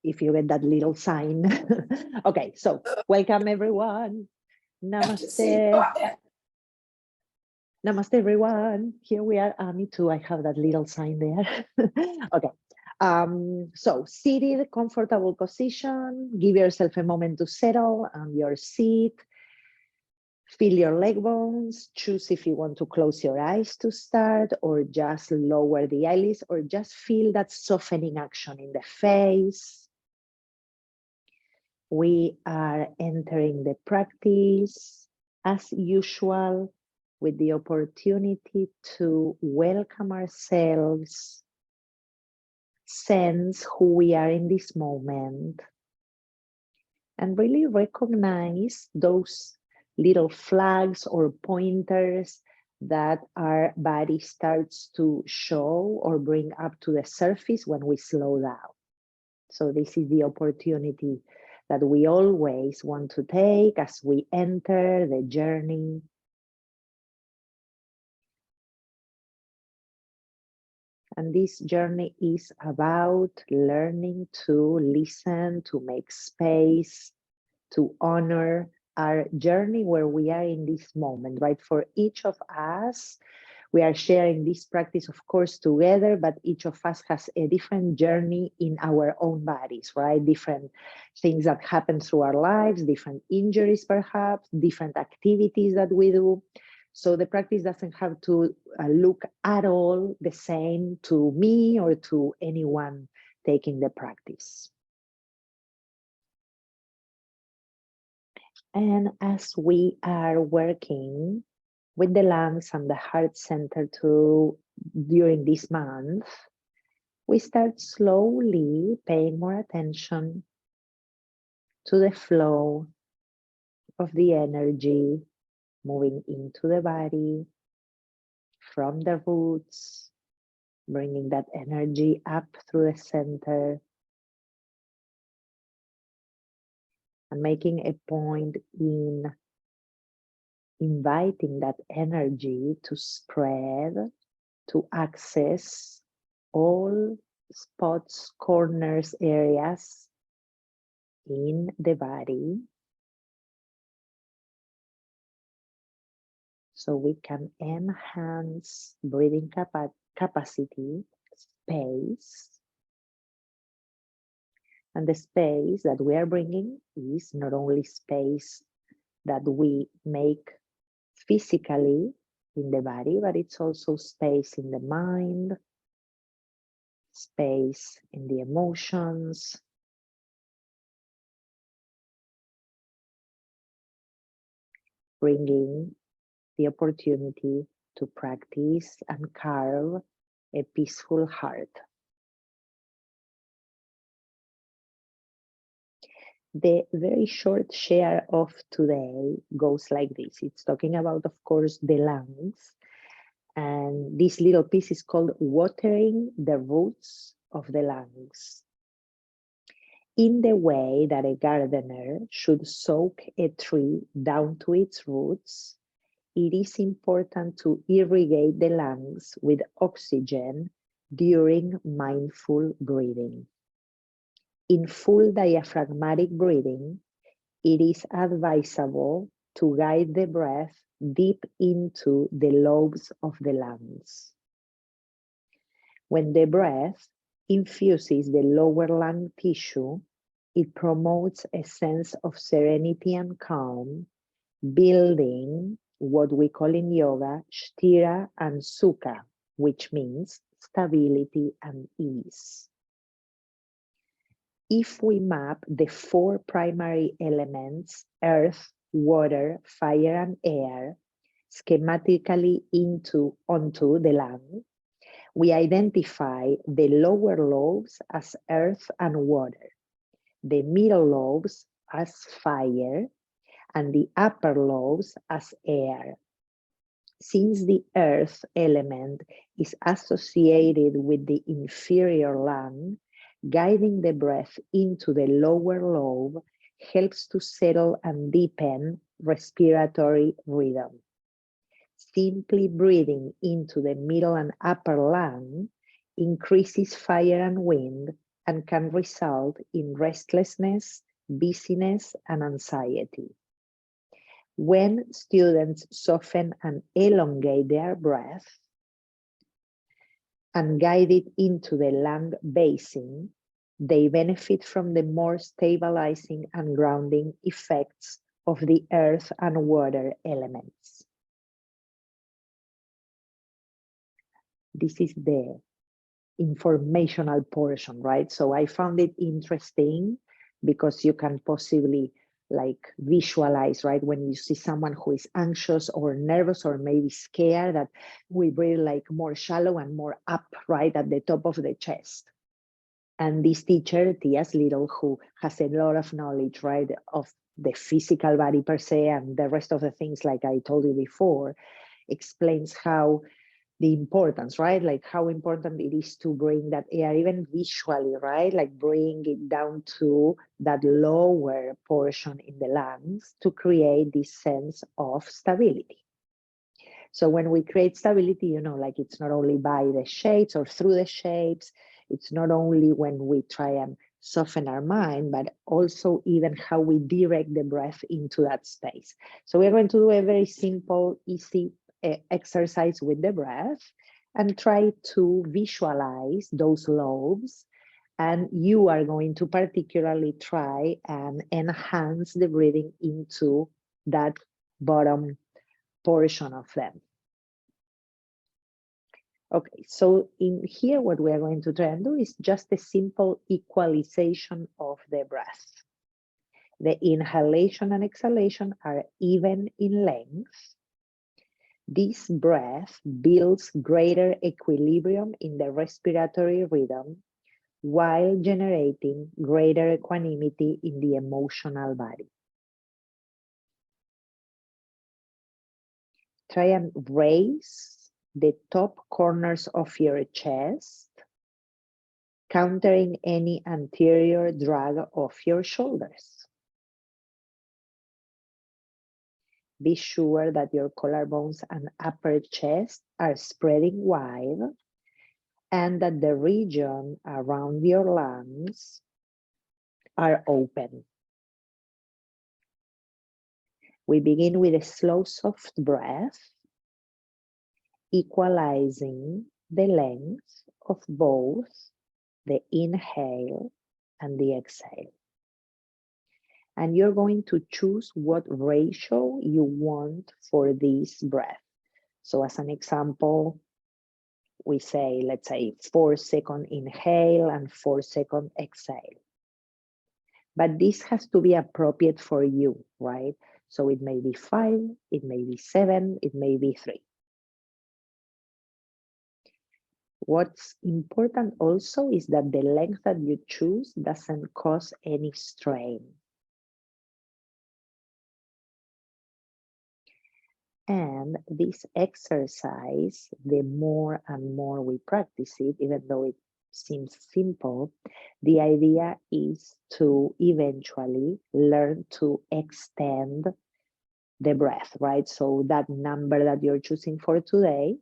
if you get that little sign. Okay, so welcome everyone. Namaste. Namaste everyone. Here we are. Me too. I have that little sign there. Okay. So seated, comfortable position. Give yourself a moment to settle on your seat. Feel your leg bones. Choose if you want to close your eyes to start or just lower the eyelids or just feel that softening action in the face. We are entering the practice as usual with the opportunity to welcome ourselves, sense who we are in this moment, and really recognize those little flags or pointers that our body starts to show or bring up to the surface when we slow down. So this is the opportunity that we always want to take as we enter the journey. And this journey is about learning to listen, to make space, to honor our journey where we are in this moment, right? For each of us, we are sharing this practice, of course, together, but each of us has a different journey in our own bodies, right? Different things that happen through our lives, different injuries, perhaps, different activities that we do. So the practice doesn't have to look at all the same to me or to anyone taking the practice. And as we are working with the lungs and the heart center during this month, we start slowly paying more attention to the flow of the energy moving into the body from the roots, bringing that energy up through the center, and making a point in inviting that energy to spread, to access all spots, corners, areas in the body, so we can enhance breathing capacity, space. And the space that we are bringing is not only space that we make physically in the body, but it's also space in the mind, space in the emotions, bringing the opportunity to practice and carve a peaceful heart. The very short share of today goes like this. It's talking about, of course, the lungs. And this little piece is called watering the roots of the lungs. In the way that a gardener should soak a tree down to its roots, it is important to irrigate the lungs with oxygen during mindful breathing. In full diaphragmatic breathing, it is advisable to guide the breath deep into the lobes of the lungs. When the breath infuses the lower lung tissue, it promotes a sense of serenity and calm, building what we call in yoga sthira and sukha, which means stability and ease. If we map the four primary elements, earth, water, fire, and air, schematically onto the lung, we identify the lower lobes as earth and water, the middle lobes as fire, and the upper lobes as air. Since the earth element is associated with the inferior lung, guiding the breath into the lower lobe helps to settle and deepen respiratory rhythm. Simply breathing into the middle and upper lung increases fire and wind and can result in restlessness, busyness, and anxiety. When students soften and elongate their breath and guide it into the lung basin, they benefit from the more stabilizing and grounding effects of the earth and water elements. This is the informational portion, right? So I found it interesting because you can possibly like visualize, right? When you see someone who is anxious or nervous or maybe scared, that we breathe like more shallow and more up, right, at the top of the chest. And this teacher, Tia's Little, who has a lot of knowledge, right, of the physical body per se and the rest of the things, like I told you before, explains how the importance, right? Like how important it is to bring that air, even visually, right? Like bring it down to that lower portion in the lungs to create this sense of stability. So when we create stability, you know, like it's not only by the shapes or through the shapes, it's not only when we try and soften our mind, but also even how we direct the breath into that space. So we're going to do a very simple, easy exercise with the breath and try to visualize those lobes. And you are going to particularly try and enhance the breathing into that bottom portion of them. Okay, so in here, what we are going to try and do is just a simple equalization of the breath. The inhalation and exhalation are even in length. This breath builds greater equilibrium in the respiratory rhythm while generating greater equanimity in the emotional body. Try and raise the top corners of your chest, countering any anterior drag of your shoulders. Be sure that your collarbones and upper chest are spreading wide and that the region around your lungs are open. We begin with a slow, soft breath, equalizing the length of both the inhale and the exhale. And you're going to choose what ratio you want for this breath. So as an example, we say, let's say 4-second inhale and 4-second exhale. But this has to be appropriate for you, right? So it may be 5, it may be 7, it may be 3. What's important also is that the length that you choose doesn't cause any strain. And this exercise, the more and more we practice it, even though it seems simple, the idea is to eventually learn to extend the breath, right? So that number that you're choosing for today,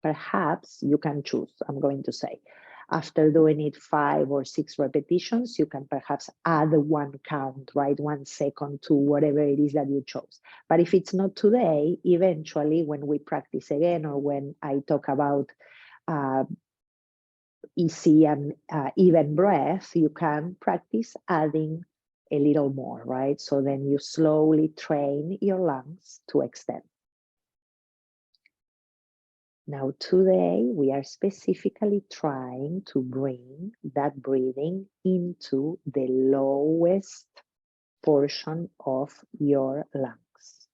perhaps you can choose, I'm going to say, after doing it 5 or 6 repetitions, you can perhaps add 1 count, right? 1 second to whatever it is that you chose. But if it's not today, eventually when we practice again, or when I talk about easy and even breath, you can practice adding a little more, right? So then you slowly train your lungs to extend. Now, today, we are specifically trying to bring that breathing into the lowest portion of your lungs.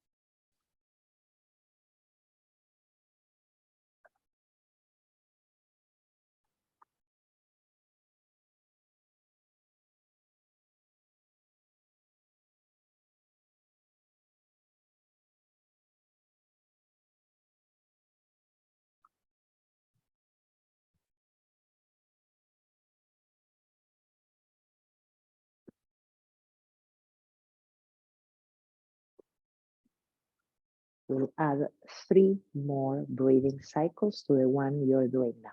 We'll add 3 more breathing cycles to the one you're doing now.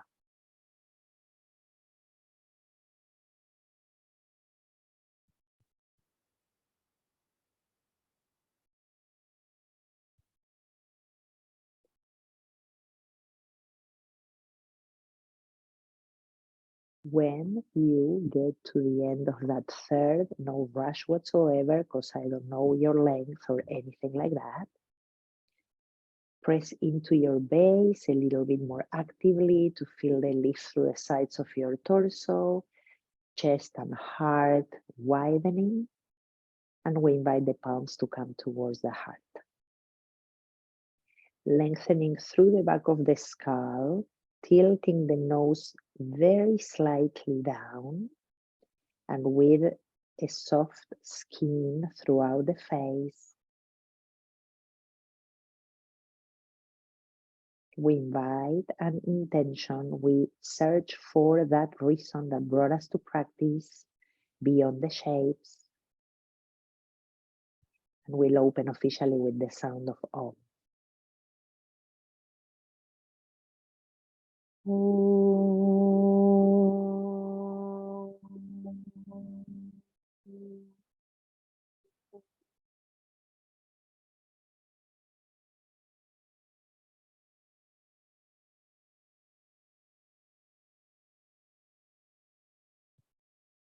When you get to the end of that third, no rush whatsoever, because I don't know your length or anything like that. Press into your base a little bit more actively to feel the lift through the sides of your torso, chest and heart widening, and we invite the palms to come towards the heart. Lengthening through the back of the skull, tilting the nose very slightly down, and with a soft skin throughout the face, we invite an intention. We search for that reason that brought us to practice beyond the shapes. And we'll open officially with the sound of Om.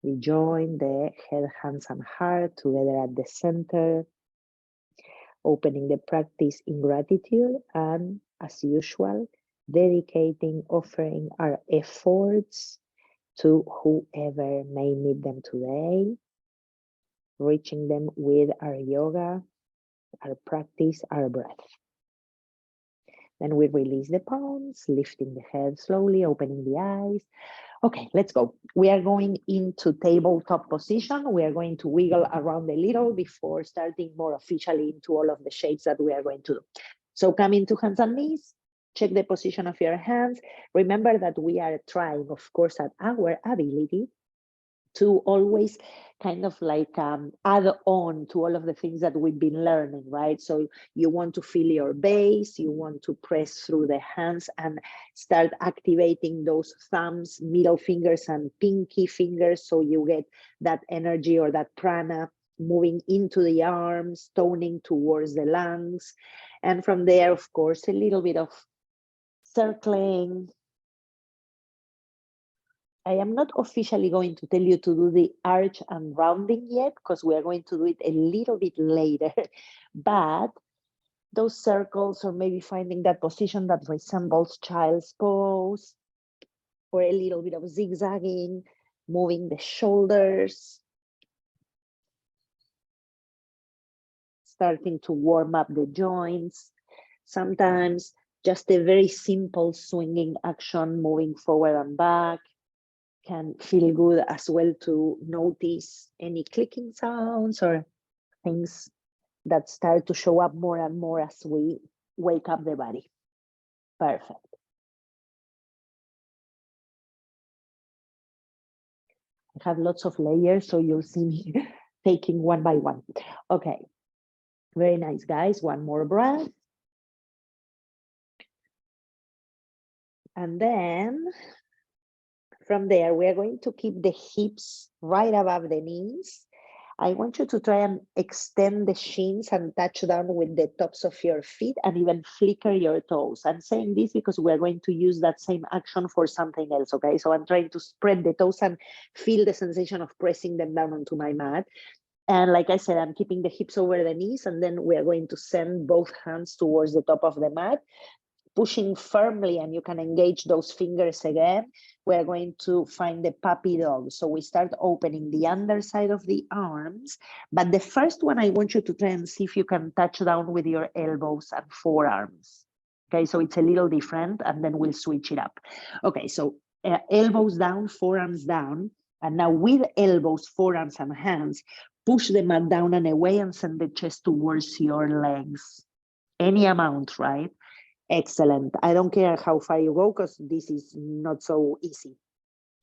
We join the head, hands, and heart together at the center, opening the practice in gratitude and, as usual, dedicating, offering our efforts to whoever may need them today, reaching them with our yoga, our practice, our breath. Then we release the palms, lifting the head slowly, opening the eyes. Okay, let's go. We are going into tabletop position. We are going to wiggle around a little before starting more officially into all of the shapes that we are going to do. So come into hands and knees, check the position of your hands. Remember that we are trying, of course, at our ability to always kind of like add on to all of the things that we've been learning, right? So you want to feel your base, you want to press through the hands and start activating those thumbs, middle fingers and pinky fingers, so you get that energy or that prana moving into the arms, toning towards the lungs. And from there, of course, a little bit of circling. I am not officially going to tell you to do the arch and rounding yet, because we are going to do it a little bit later. But those circles, or maybe finding that position that resembles child's pose, or a little bit of zigzagging, moving the shoulders, starting to warm up the joints. Sometimes just a very simple swinging action, moving forward and back, can feel good as well, to notice any clicking sounds or things that start to show up more and more as we wake up the body. Perfect. I have lots of layers, so you'll see me taking one by one. Okay, very nice, guys. One more breath. And then from there, we are going to keep the hips right above the knees. I want you to try and extend the shins and touch down with the tops of your feet and even flicker your toes. I'm saying this because we're going to use that same action for something else, okay? So I'm trying to spread the toes and feel the sensation of pressing them down onto my mat. And like I said, I'm keeping the hips over the knees, and then we are going to send both hands towards the top of the mat, pushing firmly, and you can engage those fingers again. We're going to find the puppy dog. So we start opening the underside of the arms, but the first one, I want you to try and see if you can touch down with your elbows and forearms. Okay, so it's a little different, and then we'll switch it up. Okay, so elbows down, forearms down, and now with elbows, forearms, and hands, push the mat down and away and send the chest towards your legs. Any amount, right? Excellent. I don't care how far you go, because this is not so easy.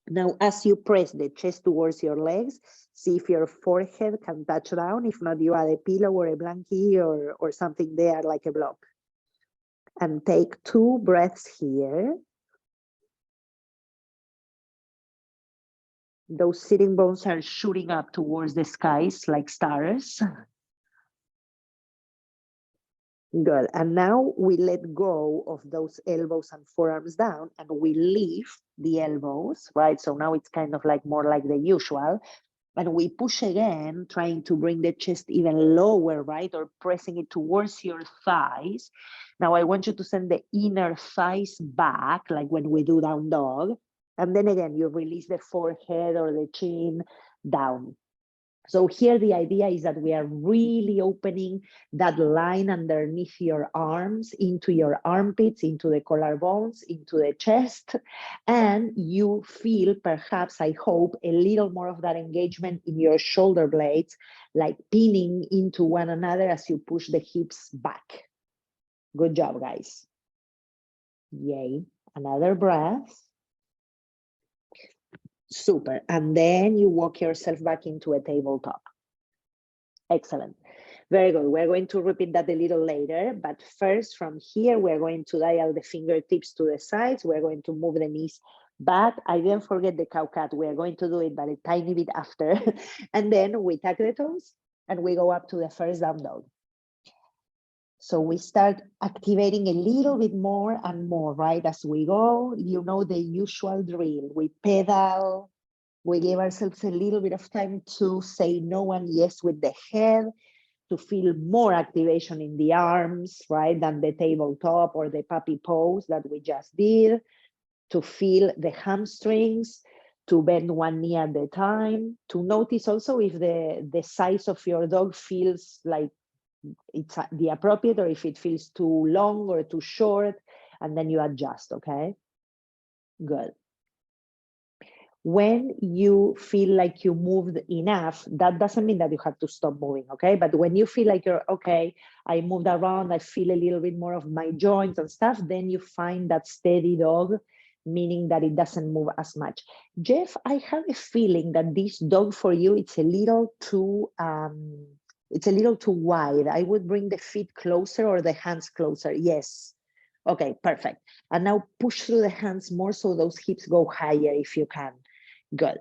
Now, as you press the chest towards your legs, see if your forehead can touch down. If not, you add a pillow or a blankie or something there like a block. And take 2 breaths here. Those sitting bones are shooting up towards the skies like stars. Good. And now we let go of those elbows and forearms down and we lift the elbows, right? So now it's kind of like more like the usual. And we push again, trying to bring the chest even lower, right? Or pressing it towards your thighs. Now I want you to send the inner thighs back, like when we do down dog. And then again, you release the forehead or the chin down. So here the idea is that we are really opening that line underneath your arms, into your armpits, into the collarbones, into the chest, and you feel perhaps, I hope, a little more of that engagement in your shoulder blades, like pinning into one another as you push the hips back. Good job, guys. Yay. Another breath. Super. And then you walk yourself back into a tabletop. Excellent. Very good. We're going to repeat that a little later, but first from here, we're going to dial the fingertips to the sides. We're going to move the knees back. I didn't forget the cow cat. We're going to do it, but a tiny bit after. And then we tuck the toes and we go up to the first down dog. So we start activating a little bit more and more, right? As we go, you know the usual drill. We pedal, we give ourselves a little bit of time to say no and yes with the head, to feel more activation in the arms, right, than the tabletop or the puppy pose that we just did, to feel the hamstrings, to bend one knee at a time, to notice also if the size of your dog feels like it's the appropriate or if it feels too long or too short, and then you adjust, okay? Good. When you feel like you moved enough, that doesn't mean that you have to stop moving, okay? But when you feel like you're, okay, I moved around, I feel a little bit more of my joints and stuff, then you find that steady dog, meaning that it doesn't move as much. Jeff, I have a feeling that this dog for you, it's a little too wide. I would bring the feet closer or the hands closer. Yes. Okay, perfect. And now push through the hands more so those hips go higher if you can. Good.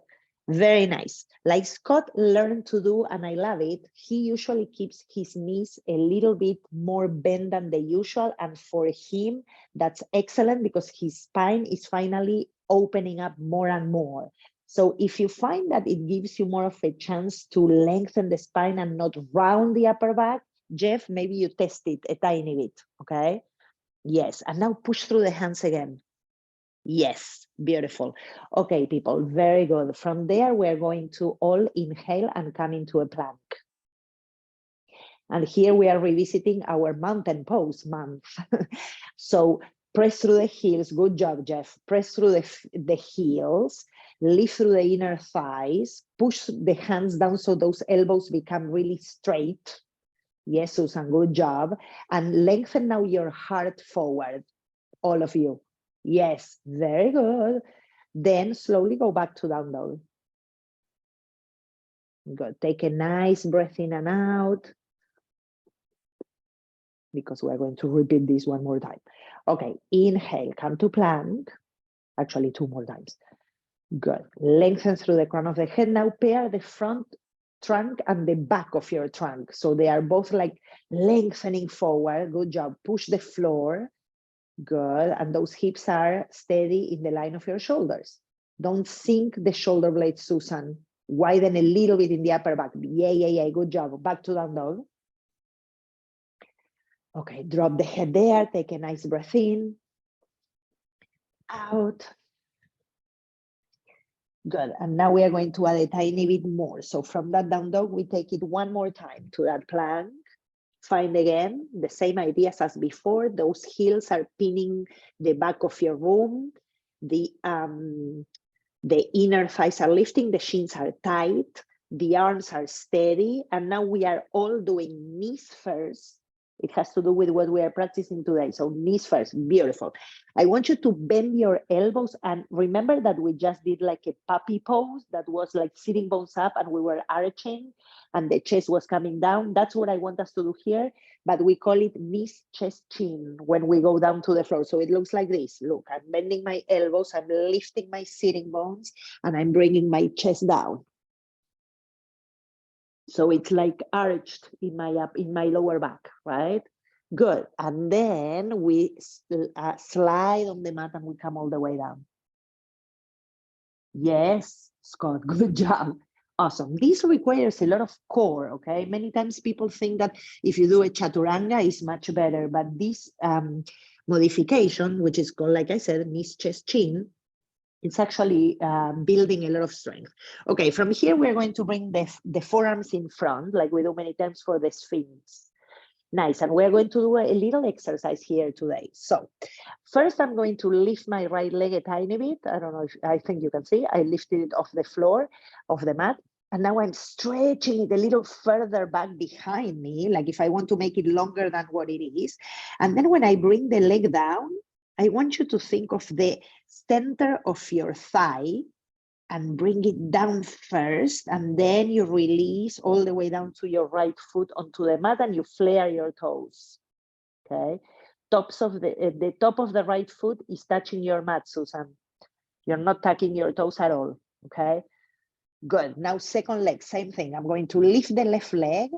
Very nice. Like Scott learned to do, and I love it, he usually keeps his knees a little bit more bent than the usual. And for him, that's excellent because his spine is finally opening up more and more. So if you find that it gives you more of a chance to lengthen the spine and not round the upper back, Jeff, maybe you test it a tiny bit, okay? Yes, and now push through the hands again. Yes, beautiful. Okay, people, very good. From there, we're going to all inhale and come into a plank. And here we are revisiting our mountain pose month. So press through the heels. Good job, Jeff. Press through the heels. Lift through the inner thighs. Push the hands down so those elbows become really straight. Yes, Susan, good job. And lengthen now your heart forward, all of you. Yes, very good. Then slowly go back to down dog. Good. Take a nice breath in and out, because we're going to repeat this one more time. Okay, inhale, come to plank. Actually, 2 more times. Good. Lengthen through the crown of the head. Now pair the front trunk and the back of your trunk. So they are both like lengthening forward. Good job. Push the floor. Good. And those hips are steady in the line of your shoulders. Don't sink the shoulder blades, Susan. Widen a little bit in the upper back. Yeah. Good job. Back to down dog. Okay, drop the head there. Take a nice breath in. Out. Good. And now we are going to add a tiny bit more. So from that down dog, we take it one more time to that plank. Find again the same ideas as before. Those heels are pinning the back of your room. The inner thighs are lifting, the shins are tight, the arms are steady, and now we are all doing knees first. It has to do with what we are practicing today. So knees first, beautiful. I want you to bend your elbows, and remember that we just did like a puppy pose that was like sitting bones up and we were arching and the chest was coming down. That's what I want us to do here, but we call it knees, chest, chin when we go down to the floor. So it looks like this. Look, I'm bending my elbows, I'm lifting my sitting bones, and I'm bringing my chest down. So it's like arched in my lower back, right? Good. And then we slide on the mat and we come all the way down. Yes, Scott, good job. Awesome. This requires a lot of core, okay? Many times people think that if you do a chaturanga, it's much better, but this modification, which is called, like I said, knees, chest, chin, it's actually building a lot of strength. Okay, from here, we're going to bring the forearms in front, like we do many times for the Sphinx. Nice, and we're going to do a little exercise here today. So first, I'm going to lift my right leg a tiny bit. I don't know if, I think you can see, I lifted it off the floor, of the mat. And now I'm stretching it a little further back behind me, like if I want to make it longer than what it is. And then when I bring the leg down, I want you to think of the center of your thigh and bring it down first, and then you release all the way down to your right foot onto the mat and you flare your toes, okay? The top of the right foot is touching your mat, Susan. You're not tucking your toes at all, okay? Good, now second leg, same thing. I'm going to lift the left leg.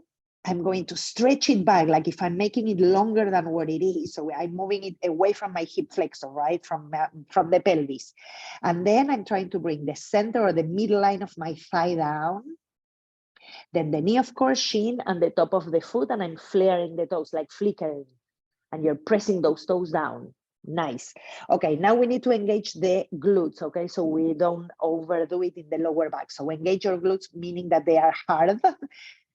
I'm going to stretch it back, like if I'm making it longer than what it is. So I'm moving it away from my hip flexor, right? From the pelvis. And then I'm trying to bring the center or the midline of my thigh down. Then the knee, of course, shin and the top of the foot. And I'm flaring the toes, like flickering. And you're pressing those toes down. Nice. Okay, now we need to engage the glutes, okay? So we don't overdo it in the lower back. So engage your glutes, meaning that they are hard.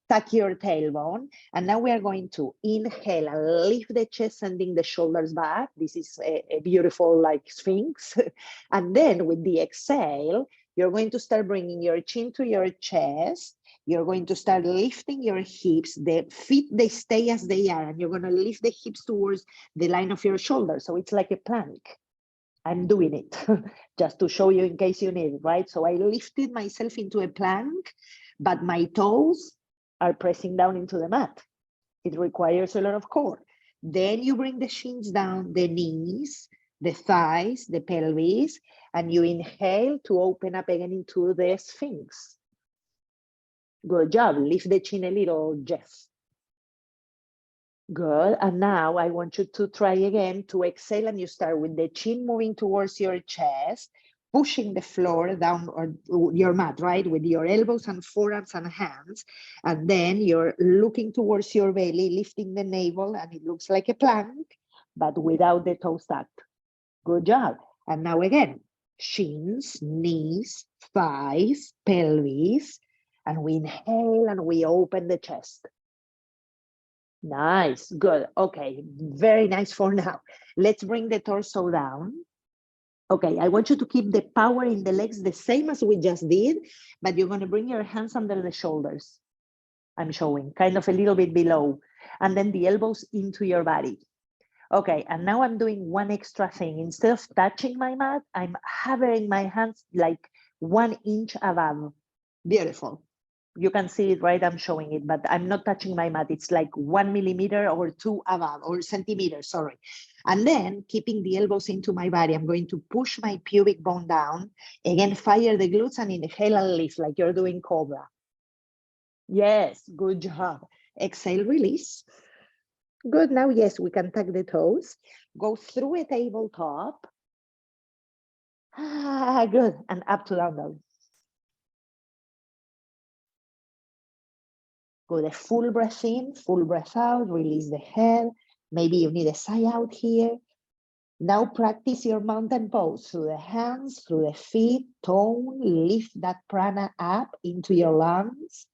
Tuck your tailbone. And now we are going to inhale and lift the chest, sending the shoulders back. This is a beautiful like Sphinx. And then with the exhale, you're going to start bringing your chin to your chest. You're going to start lifting your hips. The feet, they stay as they are. And you're going to lift the hips towards the line of your shoulders. So it's like a plank. I'm doing it just to show you in case you need it, right? So I lifted myself into a plank, but my toes are pressing down into the mat. It requires a lot of core. Then you bring the shins down, the knees, the thighs, the pelvis, and you inhale to open up again into the Sphinx. Good job. Lift the chin a little, Jeff. Good. And now I want you to try again to exhale, and you start with the chin moving towards your chest, pushing the floor down or your mat, right? With your elbows and forearms and hands. And then you're looking towards your belly, lifting the navel, and it looks like a plank, but without the toes tucked. Good job. And now again, shins, knees, thighs, pelvis, and we inhale and we open the chest. Nice, good. Okay, very nice for now. Let's bring the torso down. Okay, I want you to keep the power in the legs the same as we just did, but you're going to bring your hands under the shoulders. I'm showing kind of a little bit below, and then the elbows into your body. Okay, and now I'm doing one extra thing. Instead of touching my mat, I'm hovering my hands like 1 inch above. Beautiful. You can see it, right? I'm showing it, but I'm not touching my mat. It's like 1 millimeter or 2 above, or centimeters, sorry. And then keeping the elbows into my body, I'm going to push my pubic bone down. Again, fire the glutes and inhale and lift like you're doing cobra. Yes, good job. Exhale, release. Good, now yes, we can tuck the toes. Go through a tabletop. Good, and up to down dog. Good, a full breath in, full breath out, release the head. Maybe you need a sigh out here. Now practice your mountain pose through the hands, through the feet, tone, lift that prana up into your lungs.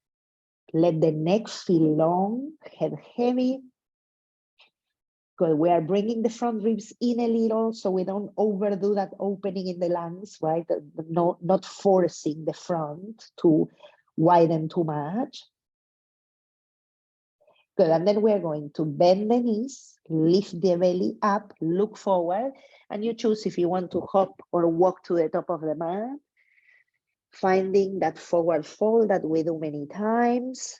Let the neck feel long, head heavy. Good, we are bringing the front ribs in a little so we don't overdo that opening in the lungs, right? Not forcing the front to widen too much. Good, and then we're going to bend the knees, lift the belly up, look forward, and you choose if you want to hop or walk to the top of the mat, finding that forward fold that we do many times.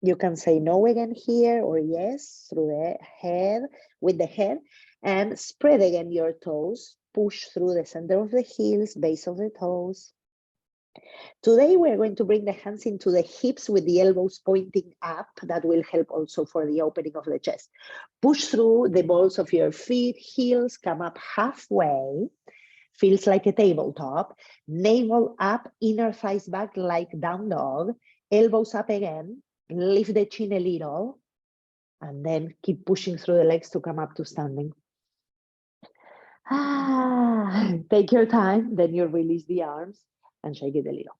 You can say no again here or yes through the head, with the head, and spread again your toes, push through the center of the heels, base of the toes. Today, we're going to bring the hands into the hips with the elbows pointing up. That will help also for the opening of the chest. Push through the balls of your feet, heels come up halfway. Feels like a tabletop. Navel up, inner thighs back like down dog. Elbows up again. Lift the chin a little. And then keep pushing through the legs to come up to standing. Take your time. Then you release the arms and shake it a little.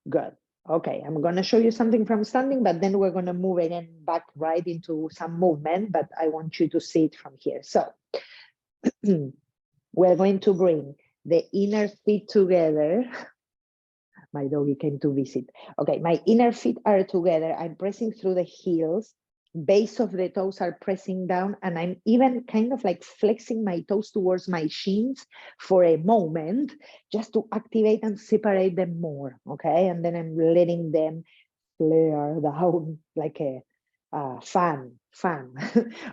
Good. Okay, I'm going to show you something from standing, but then we're going to move again back right into some movement, but I want you to see it from here. So we're going to bring the inner feet together. My doggy came to visit. Okay, my inner feet are together. I'm pressing through the heels. Base of the toes are pressing down, and I'm even kind of like flexing my toes towards my shins for a moment, just to activate and separate them more, okay? And then I'm letting them flare down like a fan.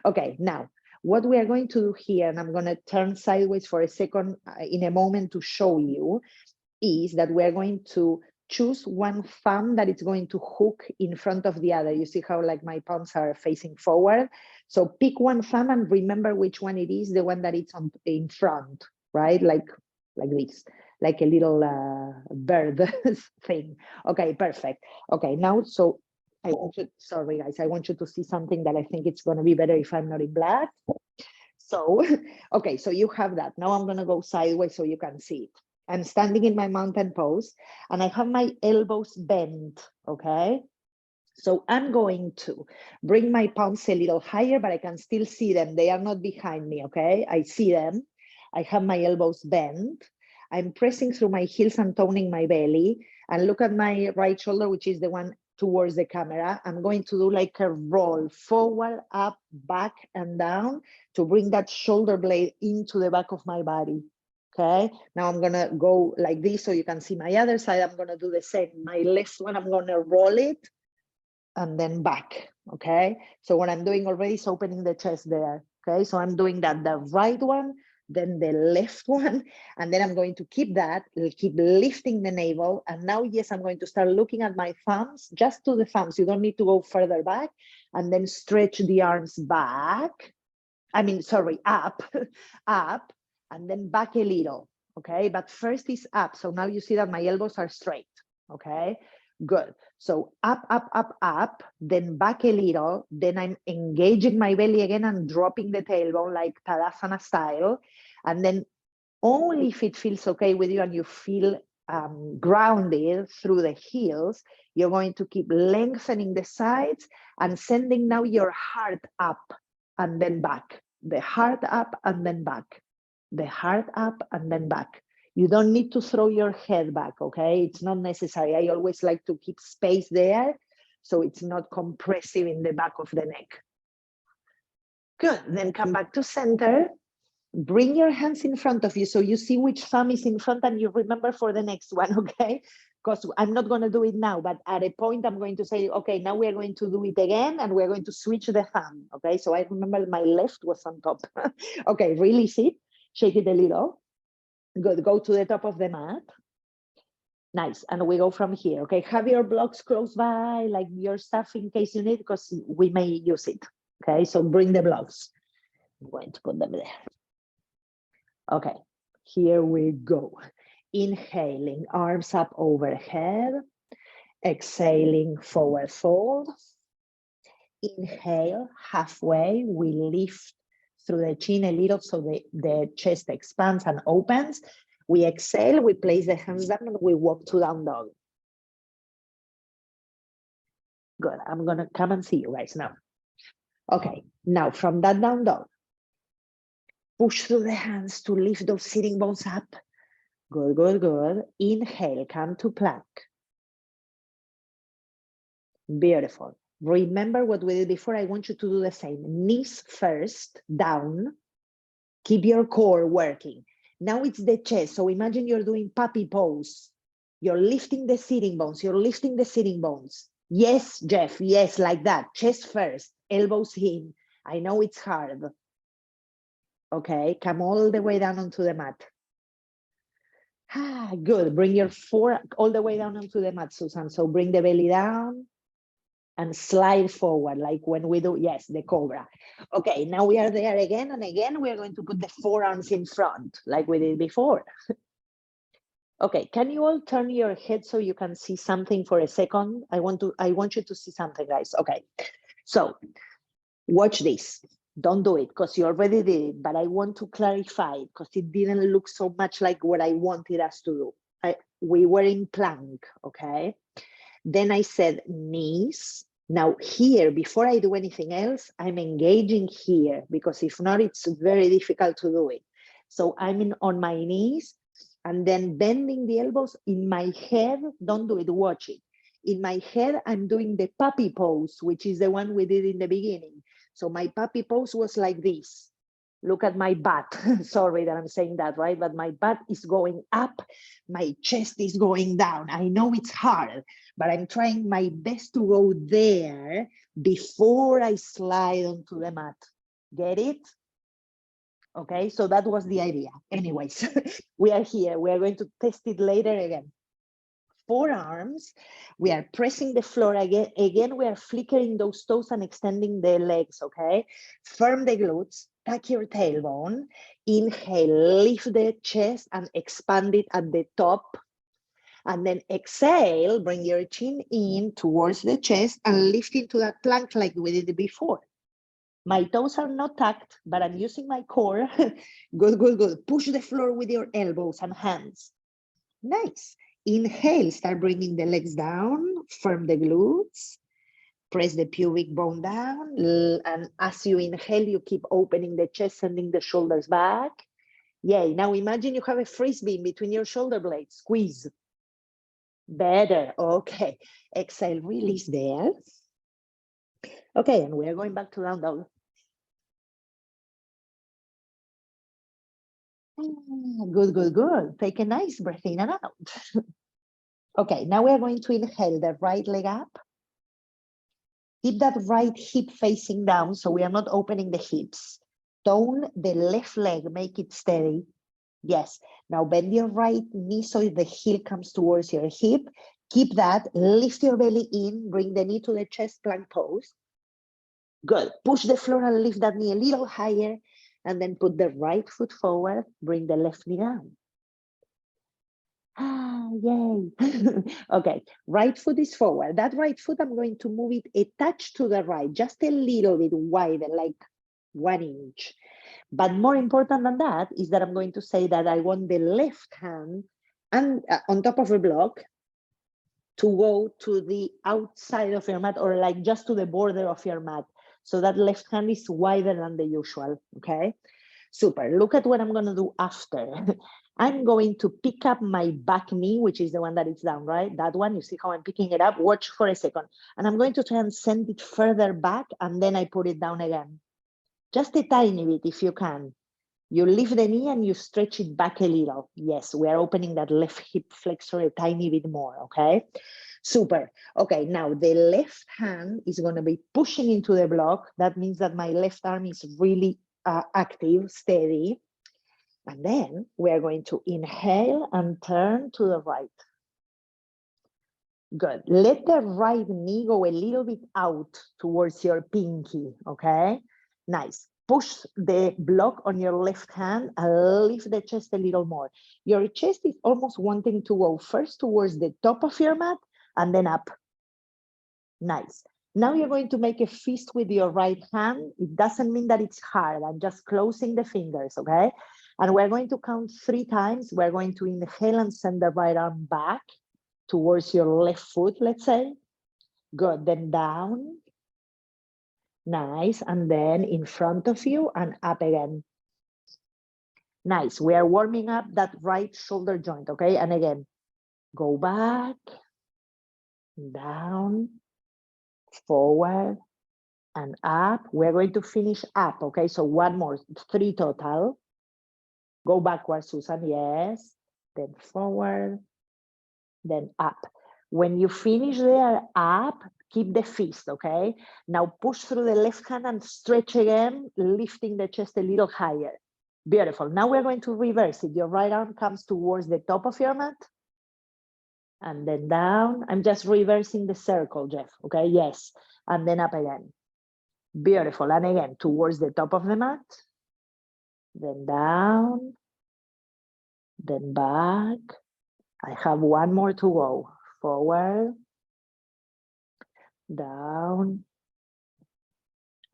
Okay, now, what we are going to do here, and I'm gonna turn sideways for a second in a moment to show you, is that we're going to choose one thumb that is going to hook in front of the other. You see how like my palms are facing forward? So pick one thumb and remember which one it is, the one that it's on in front, right? Like this, like a little bird thing. Okay, perfect. Okay, now, so I want you, sorry guys, I want you to see something that I think it's gonna be better if I'm not in black. So, okay, so you have that. Now I'm gonna go sideways so you can see it. I'm standing in my mountain pose and I have my elbows bent, okay? So I'm going to bring my palms a little higher, but I can still see them. They are not behind me, okay? I see them. I have my elbows bent. I'm pressing through my heels and toning my belly. And look at my right shoulder, which is the one towards the camera. I'm going to do like a roll forward, up, back, and down to bring that shoulder blade into the back of my body. Okay, now I'm gonna go like this so you can see my other side. I'm gonna do the same. My left one, I'm gonna roll it and then back, okay? So what I'm doing already is opening the chest there, okay? So I'm doing that, the right one, then the left one, and then I'm going to keep that, keep lifting the navel. And now, yes, I'm going to start looking at my thumbs, just to the thumbs. You don't need to go further back, and then stretch the arms back. I mean, sorry, up, up, and then back a little, okay? But first is up. So now you see that my elbows are straight, okay? Good. So up, up, up, up, then back a little. Then I'm engaging my belly again and dropping the tailbone like Tadasana style. And then only if it feels okay with you and you feel grounded through the heels, you're going to keep lengthening the sides and sending now your heart up and then back. The heart up and then back. The heart up and then back. You don't need to throw your head back, okay? It's not necessary. I always like to keep space there so it's not compressive in the back of the neck. Good, then come back to center. Bring your hands in front of you so you see which thumb is in front and you remember for the next one, okay? Because I'm not going to do it now, but at a point I'm going to say, okay, now we're going to do it again and we're going to switch the thumb, okay? So I remember my left was on top. Okay, release it, shake it a little. Good, go to the top of the mat. Nice, and we go from here, okay? Have your blocks close by, like your stuff in case you need, because we may use it, okay? So bring the blocks. I'm going to put them there. Okay, here we go. Inhaling, arms up overhead. Exhaling, forward fold. Inhale, halfway, we lift through the chin a little so the chest expands and opens. We exhale, we place the hands down and we walk to down dog. Good, I'm gonna come and see you guys now. Okay, now from that down dog, push through the hands to lift those sitting bones up. Good, good, good. Inhale, come to plank. Beautiful. Remember what we did before. I want you to do the same. Knees first, down. Keep your core working. Now it's the chest. So imagine you're doing puppy pose. You're lifting the sitting bones. You're lifting the sitting bones. Yes, Jeff. Yes, like that. Chest first, elbows in. I know it's hard. Okay, come all the way down onto the mat. Good. Bring your forearm all the way down onto the mat, Susan. So bring the belly down and slide forward, like when we do, yes, the cobra. Okay, now we are there again, and again, we are going to put the forearms in front, like we did before. Okay, can you all turn your head so you can see something for a second? I want you to see something, guys. Okay, so watch this. Don't do it because you already did it, but I want to clarify because it didn't look so much like what I wanted us to do. We were in plank, okay? Then I said knees. Now here, before I do anything else, I'm engaging here because if not, it's very difficult to do it. So I'm on my knees and then bending the elbows in my head. Don't do it, watch it. In my head, I'm doing the puppy pose, which is the one we did in the beginning. So my puppy pose was like this. Look at my butt. Sorry that I'm saying that, right? But my butt is going up, my chest is going down. I know it's hard, but I'm trying my best to go there before I slide onto the mat. Get it? Okay, so that was the idea. Anyways, we are here. We are going to test it later again. Forearms, we are pressing the floor again. Again, we are flickering those toes and extending the legs, okay? Firm the glutes, tuck your tailbone. Inhale, lift the chest and expand it at the top. And then exhale, bring your chin in towards the chest and lift into that plank like we did before. My toes are not tucked, but I'm using my core. Good, good, good. Push the floor with your elbows and hands. Nice. Inhale, start bringing the legs down, firm the glutes, press the pubic bone down, and as you inhale, you keep opening the chest, sending the shoulders back. Yay, now imagine you have a frisbee in between your shoulder blades, squeeze. Better, okay. Exhale, release there. Okay, and we are going back to down dog. Good, good, good. Take a nice breath in and out. Okay, now we are going to inhale the right leg up. Keep that right hip facing down so we are not opening the hips. Tone the left leg, make it steady. Yes, now bend your right knee so the heel comes towards your hip. Keep that, lift your belly in, bring the knee to the chest, plank pose. Good, push the floor and lift that knee a little higher and then put the right foot forward, bring the left knee down. Yay. Okay, right foot is forward. That right foot, I'm going to move it a touch to the right, just a little bit wider, like 1 inch. But more important than that is that I'm going to say that I want the left hand and on top of a block to go to the outside of your mat or like just to the border of your mat. So that left hand is wider than the usual, okay? Super, look at what I'm gonna do after. I'm going to pick up my back knee, which is the one that is down, right? That one, you see how I'm picking it up? Watch for a second. And I'm going to try and send it further back and then I put it down again. Just a tiny bit if you can. You lift the knee and you stretch it back a little. Yes, we are opening that left hip flexor a tiny bit more, okay? Super. Okay, now the left hand is going to be pushing into the block. That means that my left arm is really active, steady. And then we are going to inhale and turn to the right. Good. Let the right knee go a little bit out towards your pinky, okay? Nice. Push the block on your left hand and lift the chest a little more. Your chest is almost wanting to go first towards the top of your mat and then up. Nice. Now you're going to make a fist with your right hand. It doesn't mean that it's hard. I'm just closing the fingers, okay? And we're going to count 3 times. We're going to inhale and send the right arm back towards your left foot, let's say. Good, then down. Nice, and then in front of you and up again. Nice, we are warming up that right shoulder joint, okay? And again, go back, down, forward, and up. We're going to finish up, okay? So one more, 3 total. Go backwards, Susan, yes. Then forward, then up. When you finish there, up, keep the fist, okay? Now push through the left hand and stretch again, lifting the chest a little higher. Beautiful. Now we're going to reverse it. Your right arm comes towards the top of your mat. And then down. I'm just reversing the circle, Jeff. Okay, yes. And then up again. Beautiful. And again, towards the top of the mat. Then down. Then back. I have one more to go. Forward. Down.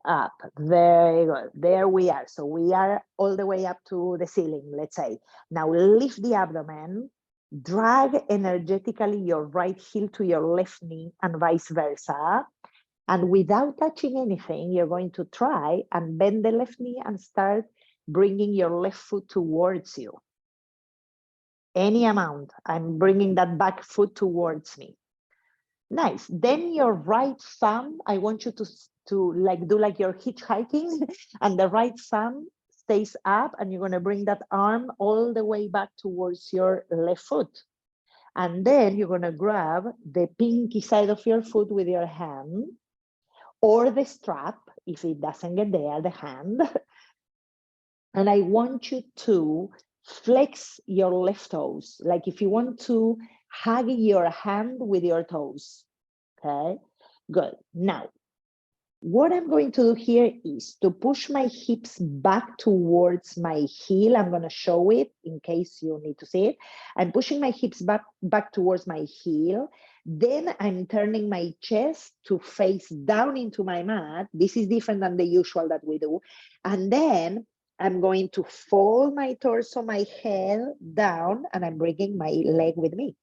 Up. Very good. There we are. So we are all the way up to the ceiling, let's say. Now lift the abdomen, drag energetically your right heel to your left knee and vice versa. And without touching anything, you're going to try and bend the left knee and start bringing your left foot towards you. Any amount. I'm bringing that back foot towards me. Nice. Then your right thumb, I want you to like do like you're hitchhiking, and the right thumb stays up, and you're going to bring that arm all the way back towards your left foot. And then you're going to grab the pinky side of your foot with your hand, or the strap, if it doesn't get there, the hand. And I want you to flex your left toes, like if you want to hug your hand with your toes. Okay, good. Now, what I'm going to do here is to push my hips back towards my heel. I'm going to show it in case you need to see it. I'm pushing my hips back towards my heel. Then I'm turning my chest to face down into my mat. This is different than the usual that we do. And then I'm going to fold my torso, my head down, and I'm bringing my leg with me.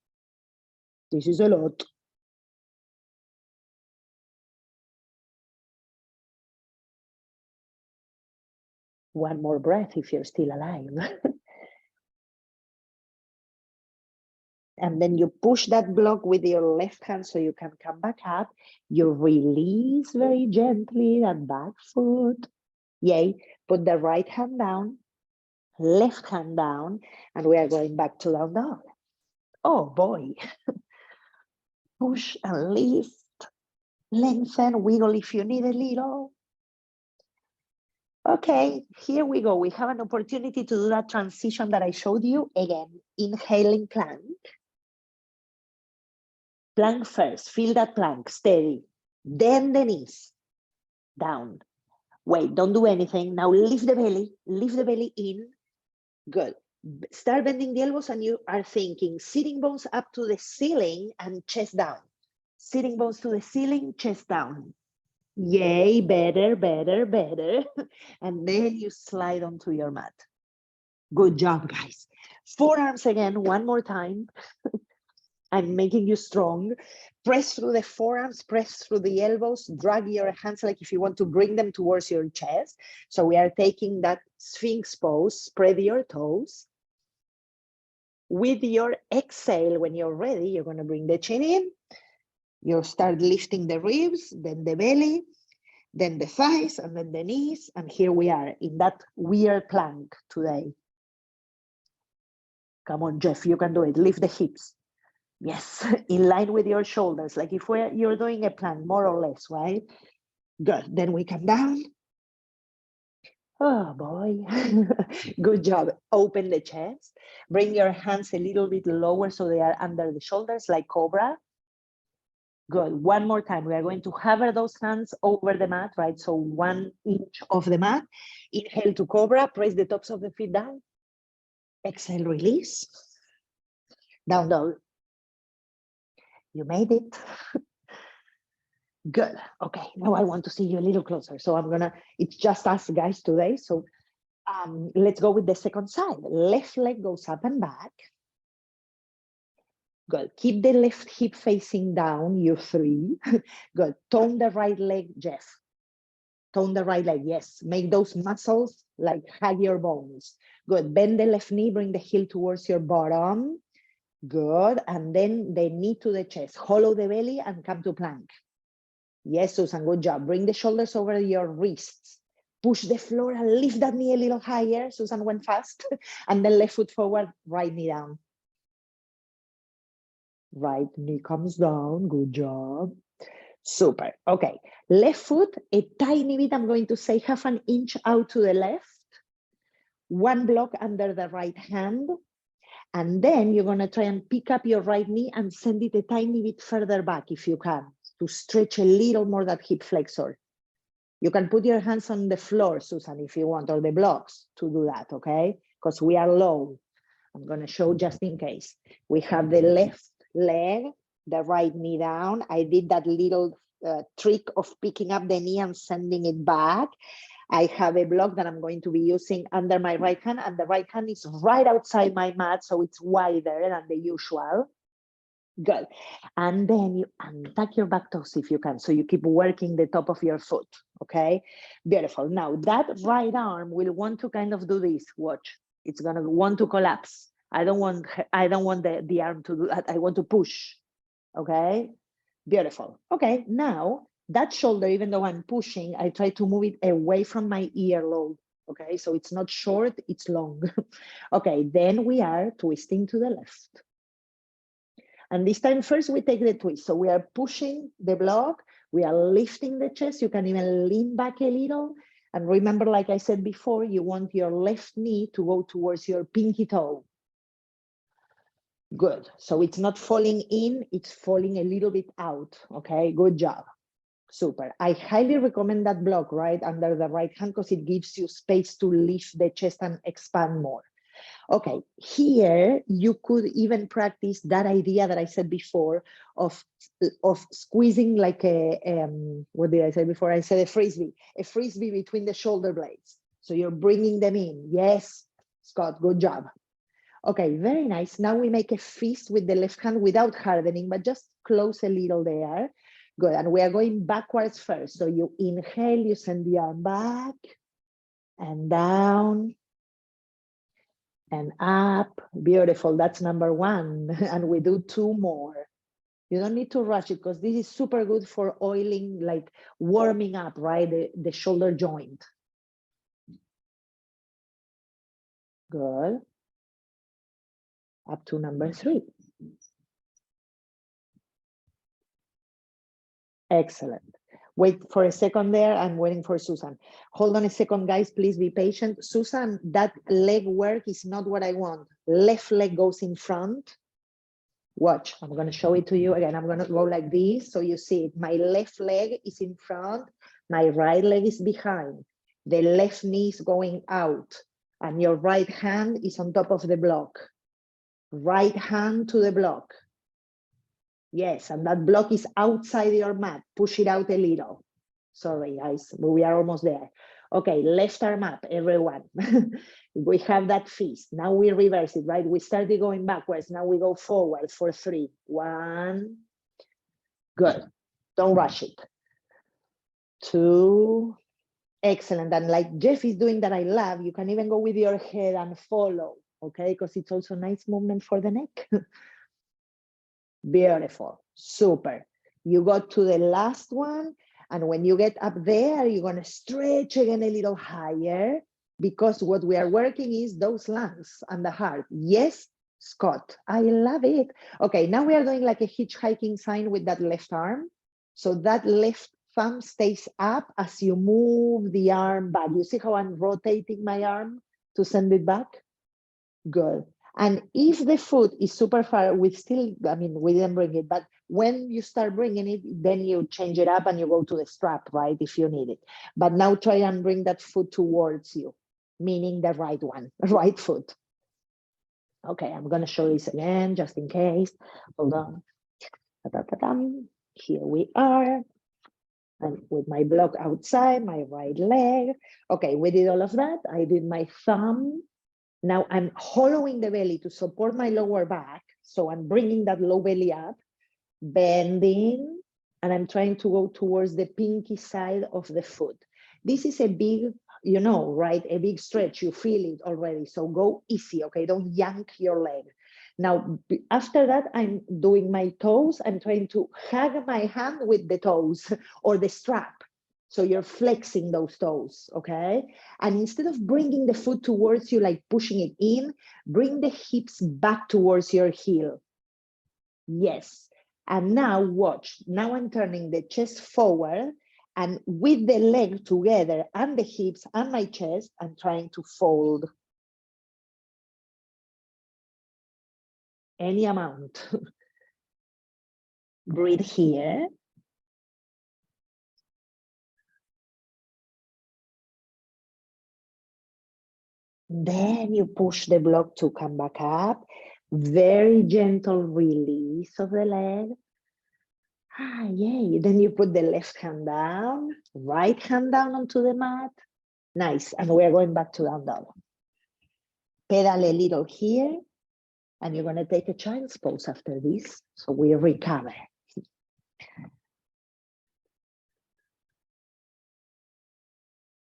This is a lot. One more breath if you're still alive. And then you push that block with your left hand so you can come back up. You release very gently that back foot. Yay. Put the right hand down, left hand down, and we are going back to down dog. Oh boy. Push and lift. Lengthen, wiggle if you need a little. Okay, here we go. We have an opportunity to do that transition that I showed you. Again, inhaling plank. Plank first, feel that plank, steady. Then the knees, down. Wait, don't do anything. Now lift the belly in. Good. Start bending the elbows and you are thinking sitting bones up to the ceiling and chest down. Sitting bones to the ceiling, chest down. Yay, better, better, better. And then you slide onto your mat. Good job, guys. Forearms again, one more time. I'm making you strong. Press through the forearms, press through the elbows, drag your hands like if you want to bring them towards your chest. So we are taking that Sphinx pose, spread your toes. With your exhale, when you're ready, you're going to bring the chin in. You'll start lifting the ribs, then the belly, then the thighs, and then the knees. And here we are in that weird plank today. Come on, Jeff, you can do it. Lift the hips. Yes, in line with your shoulders, like if you're doing a plank, more or less, right? Good, then we come down. Oh boy, good job. Open the chest, bring your hands a little bit lower so they are under the shoulders like cobra. Good, one more time. We are going to hover those hands over the mat, right? So 1 inch off the mat. Inhale to cobra, press the tops of the feet down. Exhale, release. Down dog. You made it. Good. Okay, now I want to see you a little closer. So it's just us guys today. So let's go with the second side. Left leg goes up and back. Good. Keep the left hip facing down, you 3. Good. Tone the right leg, Jeff. Tone the right leg, yes. Make those muscles like hug your bones. Good. Bend the left knee, bring the heel towards your bottom. Good. And then the knee to the chest. Hollow the belly and come to plank. Yes, Susan, good job. Bring the shoulders over your wrists. Push the floor and lift that knee a little higher. Susan went fast. And then left foot forward, right knee down. Right knee comes down. Good job. Super. Okay. Left foot, a tiny bit, I'm going to say 1/2 inch out to the left. one block under the right hand, and then you're gonna try and pick up your right knee and send it a tiny bit further back if you can, to stretch a little more that hip flexor. You can put your hands on the floor, Susan, if you want, or the blocks to do that, okay? Because we are low. I'm gonna show just in case. We have the left leg, the right knee down. I did that little trick of picking up the knee and sending it back. I have a block that I'm going to be using under my right hand, and the right hand is right outside my mat, so it's wider than the usual. Good. And then you untuck your back toes if you can. So you keep working the top of your foot. Okay. Beautiful. Now that right arm will want to kind of do this. Watch. It's gonna want to collapse. I don't want the arm to do that. I want to push. Okay. Beautiful. Okay. Now that shoulder, even though I'm pushing, I try to move it away from my earlobe. Okay. So it's not short, it's long. Okay. Then we are twisting to the left. And this time first we take the twist. So we are pushing the block, we are lifting the chest. You can even lean back a little. And remember, like I said before, you want your left knee to go towards your pinky toe. Good. So it's not falling in, it's falling a little bit out. Okay, good job. Super. I highly recommend that block right under the right hand because it gives you space to lift the chest and expand more. Okay, here you could even practice that idea that I said before of squeezing like what did I say before? I said a frisbee between the shoulder blades. So you're bringing them in. Yes, Scott, good job. Okay, very nice. Now we make a fist with the left hand without hardening, but just close a little there. Good, and we are going backwards first. So you inhale, you send the arm back and down. And up. Beautiful. That's number one. And we do two more. You don't need to rush it because this is super good for oiling, like warming up, right? The shoulder joint. Good. Up to number three. Excellent. Wait for a second there. I'm waiting for Susan. Hold on a second, guys. Please be patient. Susan, that leg work is not what I want. Left leg goes in front. Watch, I'm going to show it to you again. I'm going to go like this. So you see it. My left leg is in front. My right leg is behind. The left knee is going out. And your right hand is on top of the block. Right hand to the block. Yes, and that block is outside your mat. Push it out a little. Sorry, guys, but we are almost there. Okay, left arm up, everyone. We have that fist. Now we reverse it, right? We started going backwards. Now we go forward for three. One. Good. Don't rush it. Two. Excellent. And like Jeff is doing that I love, you can even go with your head and follow, okay? Because it's also a nice movement for the neck. Beautiful. Super. You got to the last one. And when you get up there, you're going to stretch again a little higher because what we are working is those lungs and the heart. Yes, Scott, I love it. Okay, now we are doing like a hitchhiking sign with that left arm. So that left thumb stays up as you move the arm back. You see how I'm rotating my arm to send it back? Good. And if the foot is super far, we didn't bring it, but when you start bringing it, then you change it up and you go to the strap, right, if you need it. But now try and bring that foot towards you, meaning the right one, right foot. Okay, I'm going to show this again, just in case. Hold on. Here we are. And with my block outside, my right leg. Okay, we did all of that. I did my thumb. Now I'm hollowing the belly to support my lower back. So I'm bringing that low belly up, bending, and I'm trying to go towards the pinky side of the foot. This is a big, you know, right? A big stretch, you feel it already. So go easy, okay? Don't yank your leg. Now, after that, I'm doing my toes. I'm trying to hug my hand with the toes or the strap. So you're flexing those toes, okay? And instead of bringing the foot towards you, like pushing it in, bring the hips back towards your heel. Yes. And now watch. Now I'm turning the chest forward and with the leg together and the hips and my chest, I'm trying to fold. any amount. Breathe here. Then you push the block to come back up. Very gentle release of the leg. Ah, yay. Then you put the left hand down, right hand down onto the mat. Nice. And we're going back to down dog. Pedal a little here. And you're going to take a child's pose after this. So we recover.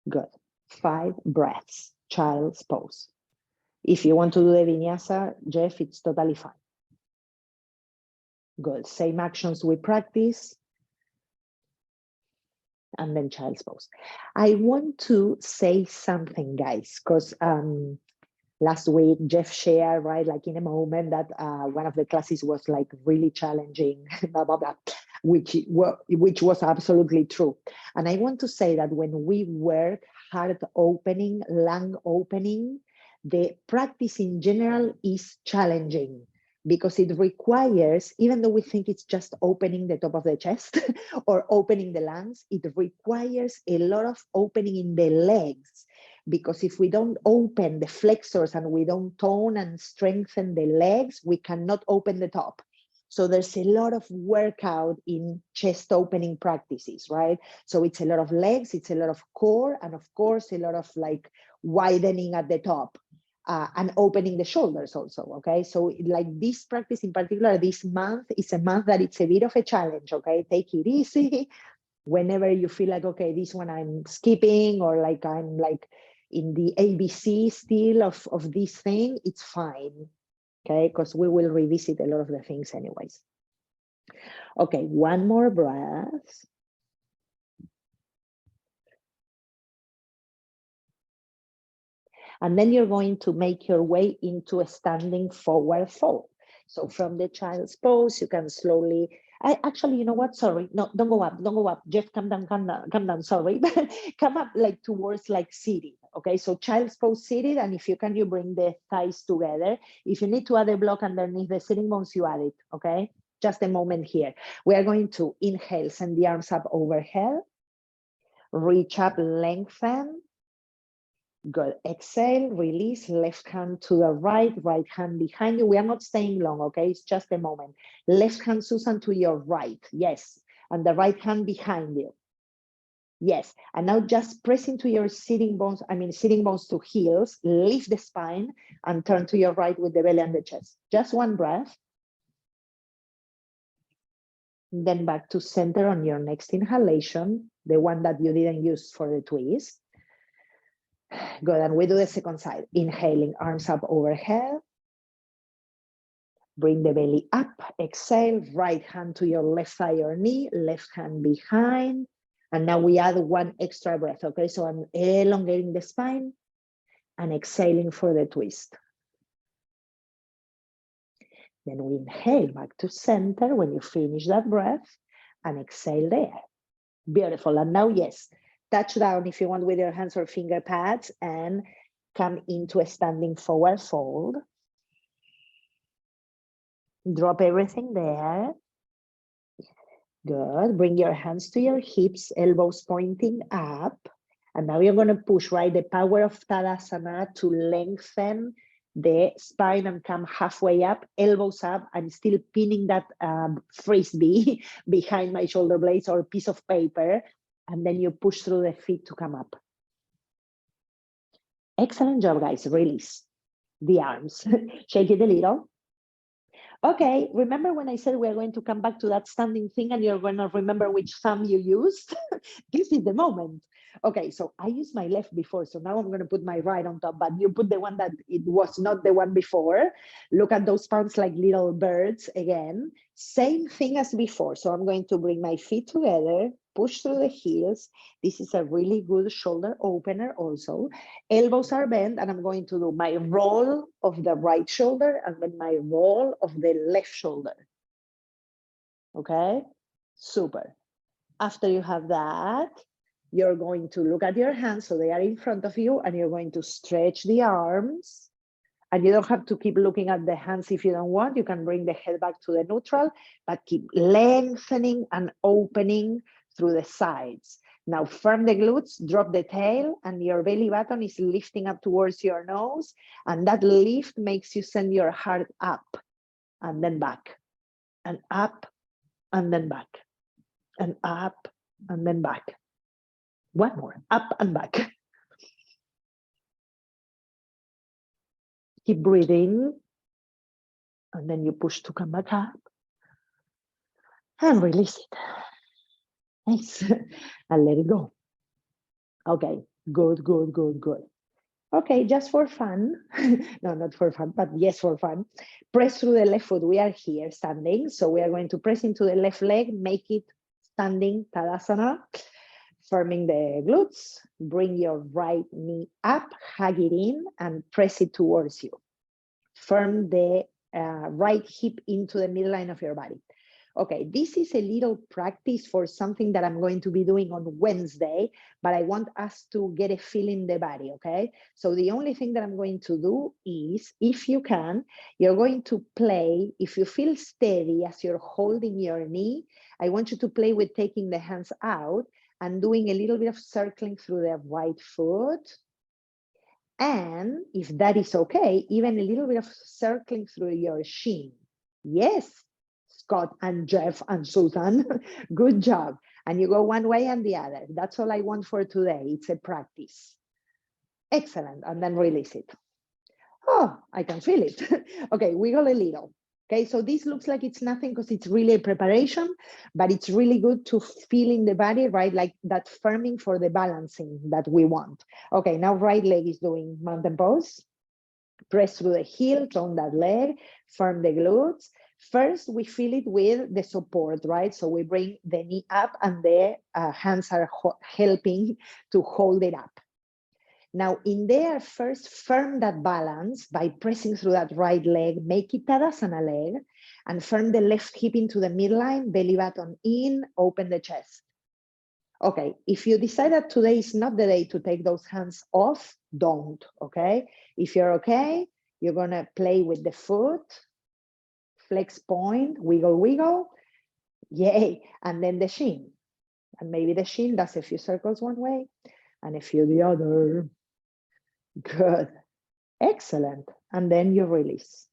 Good. 5 breaths, child's pose. If you want to do the vinyasa, Jeff, it's totally fine. Good. Same actions we practice. And then child's pose. I want to say something, guys, because last week Jeff shared, right, like in a moment that one of the classes was like really challenging, blah, blah, blah, which was absolutely true. And I want to say that when we work heart opening, lung opening, the practice in general is challenging because it requires, even though we think it's just opening the top of the chest or opening the lungs, it requires a lot of opening in the legs. Because if we don't open the flexors and we don't tone and strengthen the legs, we cannot open the top. So there's a lot of workout in chest opening practices, right? So it's a lot of legs, it's a lot of core, and of course, a lot of like widening at the top. And opening the shoulders also, okay? So like this practice in particular, this month is a month that it's a bit of a challenge, okay? Take it easy. Whenever you feel like, okay, this one I'm skipping or like I'm like in the ABC still of this thing, it's fine, okay? Because we will revisit a lot of the things anyways. Okay, one more breath. And then you're going to make your way into a standing forward fold. So from the child's pose, you can slowly, actually, you know what? Sorry, no, don't go up. Jeff, come down, sorry. Come up like towards like seated, okay? So child's pose seated, and if you can, you bring the thighs together. If you need to add a block underneath the sitting bones, you add it, okay? Just a moment here. We are going to inhale, send the arms up overhead, reach up, lengthen. Good. Exhale, release, left hand to the right hand behind you. We are not staying long, okay? It's just a moment. Left hand, Susan, to your right. Yes. And the right hand behind you. Yes. And now just press into your sitting bones to heels, lift the spine and turn to your right with the belly and the chest. Just one breath. Then back to center on your next inhalation, the one that you didn't use for the twist. Good, and we do the second side. Inhaling, arms up overhead. Bring the belly up, exhale, right hand to your left thigh or knee, left hand behind. And now we add one extra breath, okay? So I'm elongating the spine and exhaling for the twist. Then we inhale back to center when you finish that breath and exhale there. Beautiful, and now yes, touch down if you want with your hands or finger pads and come into a standing forward fold. Drop everything there. Good. Bring your hands to your hips, elbows pointing up. And now you're going to push, right? The power of Tadasana to lengthen the spine and come halfway up, elbows up. I'm still pinning that frisbee behind my shoulder blades or piece of paper. And then you push through the feet to come up. Excellent job, guys. Release the arms. Shake it a little. Okay, remember when I said we're going to come back to that standing thing and you're going to remember which thumb you used? This is the moment. Okay, so I used my left before, so now I'm going to put my right on top, but you put the one that it was not the one before. Look at those palms like little birds again. Same thing as before. So I'm going to bring my feet together, push through the heels. This is a really good shoulder opener also. Elbows are bent, and I'm going to do my roll of the right shoulder and then my roll of the left shoulder. Okay, super. After you have that, you're going to look at your hands so they are in front of you, and you're going to stretch the arms And you don't have to keep looking at the hands if you don't want. You can bring the head back to the neutral, but keep lengthening and opening through the sides. Now firm the glutes, drop the tail, and your belly button is lifting up towards your nose. And that lift makes you send your heart up and then back, and up and then back, and up and then back. One more, up and back. Keep breathing. And then you push to come back up and release it. Nice. And let it go. Okay, good, good, good, good. Okay, just for fun. No, not for fun, but yes, for fun. Press through the left foot. We are here standing. So we are going to press into the left leg, make it standing Tadasana, firming the glutes. Bring your right knee up, hug it in, and press it towards you. Firm the right hip into the midline of your body. Okay, this is a little practice for something that I'm going to be doing on Wednesday, but I want us to get a feel in the body, okay? So the only thing that I'm going to do is, if you can, you're going to play, if you feel steady as you're holding your knee, I want you to play with taking the hands out and doing a little bit of circling through the right foot. And if that is okay, even a little bit of circling through your shin. Yes, Scott and Jeff and Susan, good job. And you go one way and the other. That's all I want for today. It's a practice. Excellent. And then release it. Oh, I can feel it. Okay, wiggle a little. Okay, so this looks like it's nothing because it's really a preparation, but it's really good to feel in the body, right? Like that firming for the balancing that we want. Okay, now right leg is doing mountain pose. Press through the heels on that leg, firm the glutes. First, we feel it with the support, right? So we bring the knee up and the hands are helping to hold it up. Now, in there, first firm that balance by pressing through that right leg, make it Tadasana leg, and firm the left hip into the midline, belly button in, open the chest. Okay, if you decide that today is not the day to take those hands off, don't, okay? If you're okay, you're gonna play with the foot, flex point, wiggle, wiggle, yay, and then the shin. And maybe the shin does a few circles one way and a few the other. Good, excellent. And then you release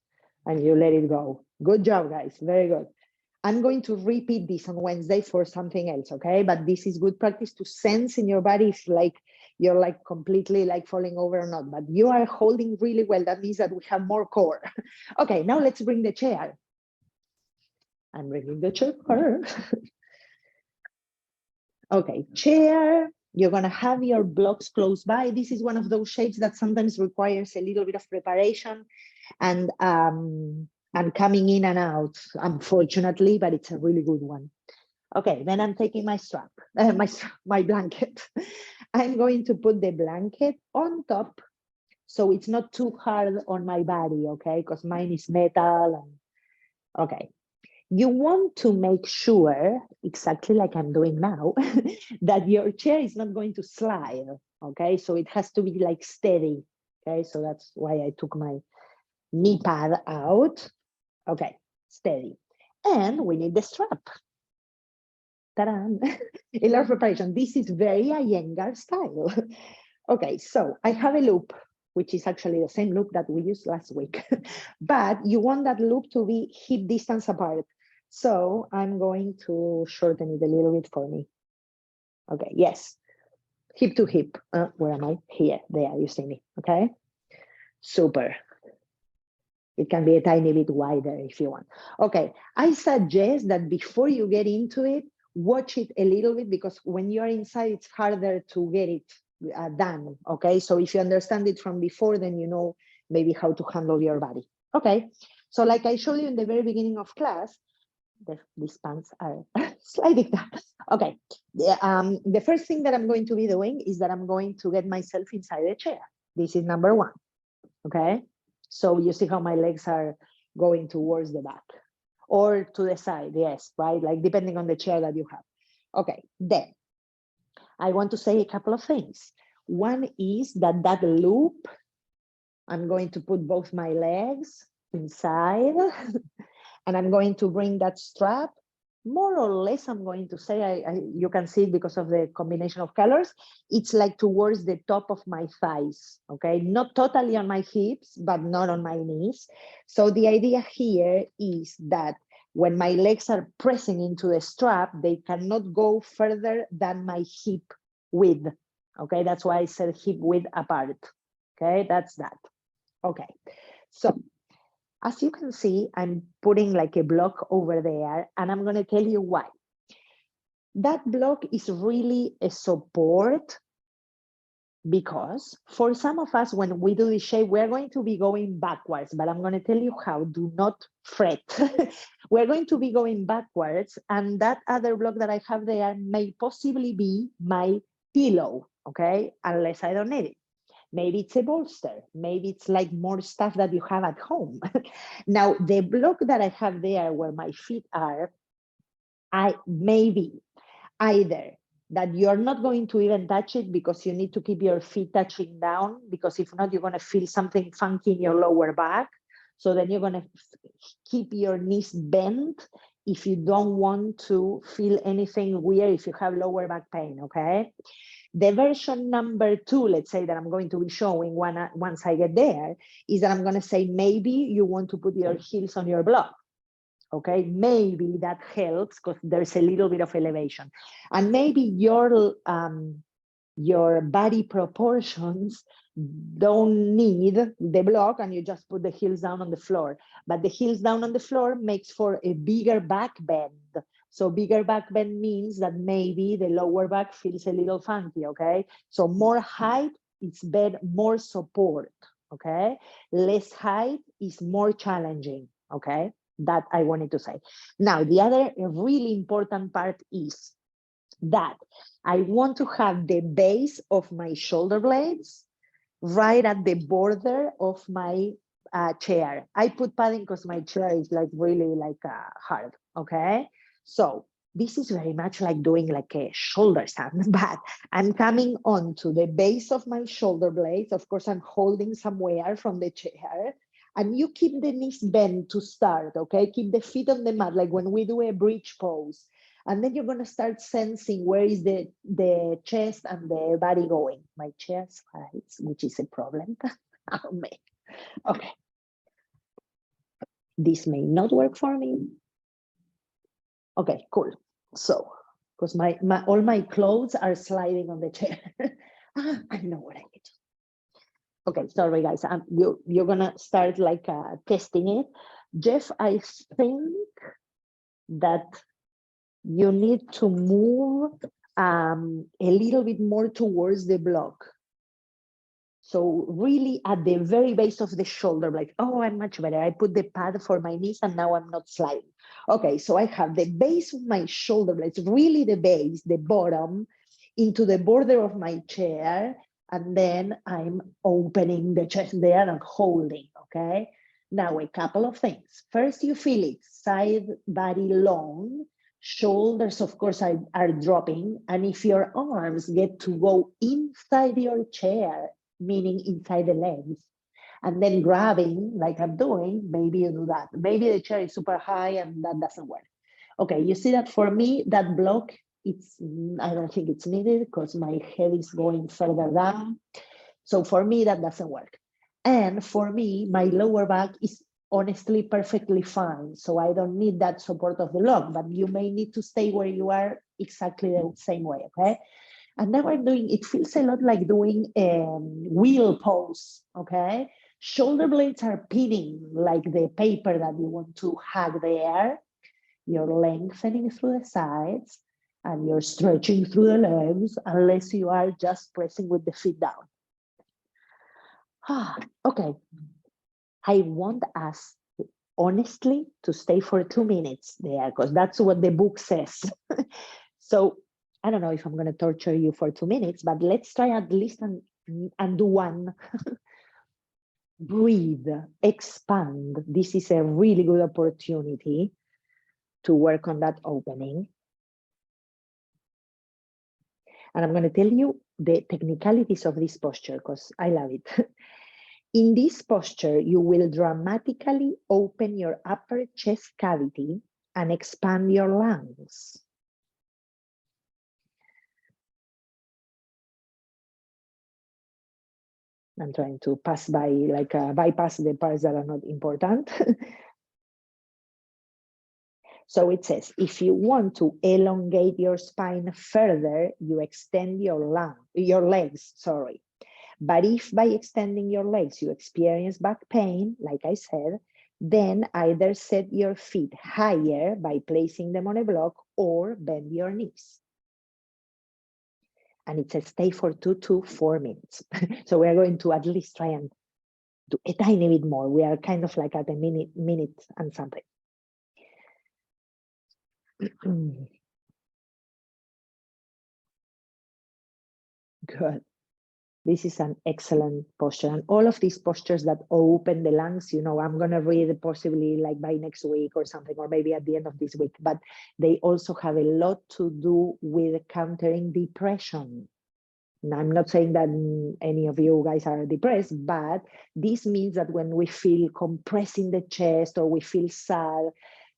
and you let it go. Good job, guys, very good. I'm going to repeat this on Wednesday for something else, okay? But this is good practice to sense in your body if like you're like completely like falling over or not, but you are holding really well. That means that we have more core. Okay, now let's bring the chair. I'm bringing the chair. Okay, chair. You're gonna have your blocks close by. This is one of those shapes that sometimes requires a little bit of preparation and coming in and out, unfortunately, but it's a really good one. Okay, then I'm taking my strap, my blanket. I'm going to put the blanket on top so it's not too hard on my body, okay? Because mine is metal. And okay. You want to make sure, exactly like I'm doing now, that your chair is not going to slide, okay? So it has to be like steady, okay? So that's why I took my knee pad out. Okay, steady. And we need the strap. Ta-da! A lot of preparation. This is very Iyengar style. Okay, so I have a loop, which is actually the same loop that we used last week. But you want that loop to be hip distance apart. So I'm going to shorten it a little bit for me. Okay, yes. Hip to hip. Where am I? Here, there, you see me, okay? Super. It can be a tiny bit wider if you want. Okay, I suggest that before you get into it, watch it a little bit because when you're inside, it's harder to get it done, okay? So if you understand it from before, then you know maybe how to handle your body. Okay, so like I showed you in the very beginning of class, these pants are sliding down. Okay, the first thing that I'm going to be doing is that I'm going to get myself inside the chair. This is number one, okay? So you see how my legs are going towards the back or to the side, yes, right? Like depending on the chair that you have. Okay, then I want to say a couple of things. One is that loop I'm going to put both my legs inside and I'm going to bring that strap more or less. I'm going to say, you can see it because of the combination of colors. It's like towards the top of my thighs, okay? Not totally on my hips, but not on my knees. So the idea here is that when my legs are pressing into the strap, they cannot go further than my hip width, okay? That's why I said hip width apart, okay? That's that. Okay, so as you can see, I'm putting like a block over there, and I'm going to tell you why. That block is really a support because for some of us, when we do the shape, we're going to be going backwards, but I'm going to tell you how. Do not fret. We're going to be going backwards, and that other block that I have there may possibly be my pillow, okay, unless I don't need it. Maybe it's a bolster. Maybe it's like more stuff that you have at home. Now, the block that I have there where my feet are, I maybe either that you're not going to even touch it because you need to keep your feet touching down, because if not, you're going to feel something funky in your lower back. So then you're going to keep your knees bent if you don't want to feel anything weird if you have lower back pain, okay? The version number 2, let's say, that I'm going to be showing once I get there, is that I'm going to say maybe you want to put your heels on your block. Okay, maybe that helps because there's a little bit of elevation. And maybe your body proportions don't need the block and you just put the heels down on the floor. But the heels down on the floor makes for a bigger back bend. So bigger back bend means that maybe the lower back feels a little funky, okay? So more height, it's better, more support, okay? Less height is more challenging, okay? That I wanted to say. Now, the other really important part is that I want to have the base of my shoulder blades right at the border of my chair. I put padding because my chair is like really like hard, okay? So this is very much like doing like a shoulder stand, but I'm coming on to the base of my shoulder blades. Of course, I'm holding somewhere from the chair, and you keep the knees bent to start, okay? Keep the feet on the mat, like when we do a bridge pose. And then you're going to start sensing where is the chest and the body going. My chair slides, which is a problem. Oh, man. Okay. This may not work for me. Okay, cool. So, because all my clothes are sliding on the chair. I know what I need to do. Okay, sorry guys, you're gonna start like testing it. Jeff, I think that you need to move a little bit more towards the block. So really at the very base of the shoulder, like, oh, I'm much better. I put the pad for my knees and now I'm not sliding. Okay, so I have the base of my shoulder blades, really the base, the bottom, into the border of my chair. And then I'm opening the chest there and holding, okay? Now a couple of things. First, you feel it, side body long, shoulders, of course, are dropping. And if your arms get to go inside your chair, meaning inside the legs, and then grabbing like I'm doing, maybe you do that. Maybe the chair is super high and that doesn't work. Okay, you see that for me, that block, I don't think it's needed because my head is going further down. So for me, that doesn't work. And for me, my lower back is honestly perfectly fine. So I don't need that support of the block, but you may need to stay where you are exactly the same way, okay? And now I'm doing, it feels a lot like doing a wheel pose, okay? Shoulder blades are pinning like the paper that you want to hug there. You're lengthening through the sides and you're stretching through the legs unless you are just pressing with the feet down. Okay. I want us honestly to stay for 2 minutes there because that's what the book says. So I don't know if I'm going to torture you for 2 minutes, but let's try at least and do one. Breathe, expand. This is a really good opportunity to work on that opening. And I'm going to tell you the technicalities of this posture because I love it. In this posture, you will dramatically open your upper chest cavity and expand your lungs. I'm trying to pass by, like bypass the parts that are not important. So it says, if you want to elongate your spine further, you extend your legs, sorry. But if by extending your legs you experience back pain, like I said, then either set your feet higher by placing them on a block or bend your knees. And it says stay for 2 to 4 minutes. So we are going to at least try and do a tiny bit more. We are kind of like at a minute and something. Good. This is an excellent posture. And all of these postures that open the lungs, you know, I'm going to read it possibly like by next week or something, or maybe at the end of this week, but they also have a lot to do with countering depression. And I'm not saying that any of you guys are depressed, but this means that when we feel compressed in the chest or we feel sad,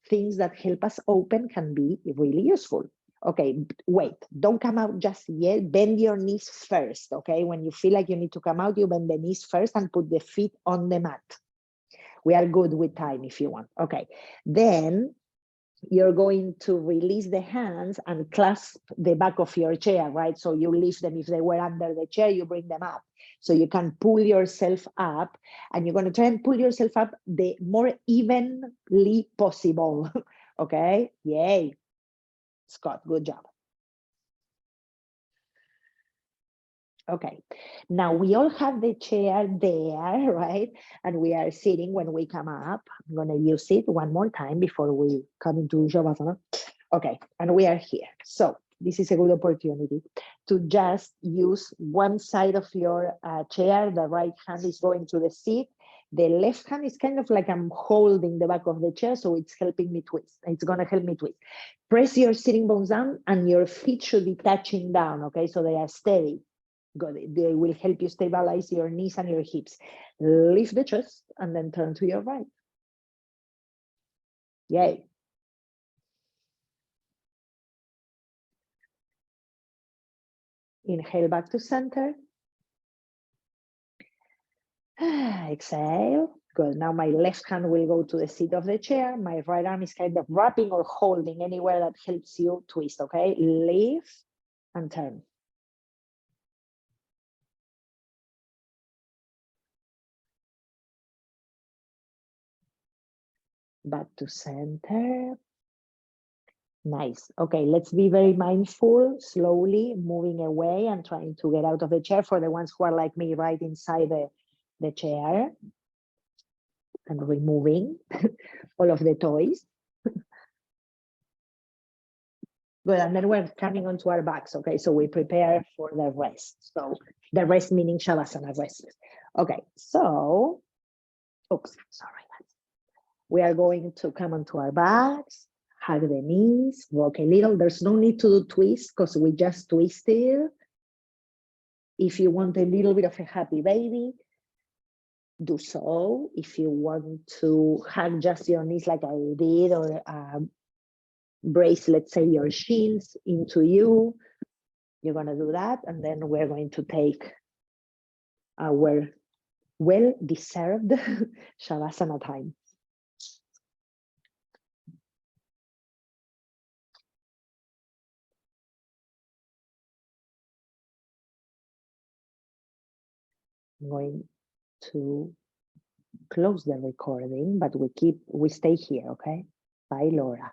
things that help us open can be really useful. Okay, wait, don't come out just yet. Bend your knees first, okay? When you feel like you need to come out, you bend the knees first and put the feet on the mat. We are good with time if you want. Okay, then you're going to release the hands and clasp the back of your chair, right? So you lift them. If they were under the chair, you bring them up. So you can pull yourself up, and you're going to try and pull yourself up the more evenly possible, okay? Yay. Scott, good job. Okay, now we all have the chair there, right? And we are sitting when we come up. I'm gonna use it one more time before we come into Shavasana. Okay, and we are here. So this is a good opportunity to just use one side of your chair. The right hand is going to the seat. The left hand is kind of like I'm holding the back of the chair, so it's helping me twist. It's gonna help me twist. Press your sitting bones down and your feet should be touching down, okay? So they are steady. Good. They will help you stabilize your knees and your hips. Lift the chest and then turn to your right. Yay. Inhale back to center. Exhale. Good. Now my left hand will go to the seat of the chair. My right arm is kind of wrapping or holding anywhere that helps you twist, okay? Lift and turn. Back to center. Nice. Okay, let's be very mindful, slowly moving away and trying to get out of the chair for the ones who are like me right inside the chair. And removing all of the toys. Good, and then we're coming onto our backs, okay? So we prepare for the rest. So the rest meaning Shavasana rest. Okay, so, oops, sorry. We are going to come onto our backs, hug the knees, walk a little. There's no need to do twists because we just twisted. If you want a little bit of a happy baby, do so. If you want to hug just your knees like I did, or brace, let's say, your shins into you, you're going to do that. And then we're going to take our well-deserved Shavasana time. I'm going to close the recording, but we stay here, okay? Bye, Laura.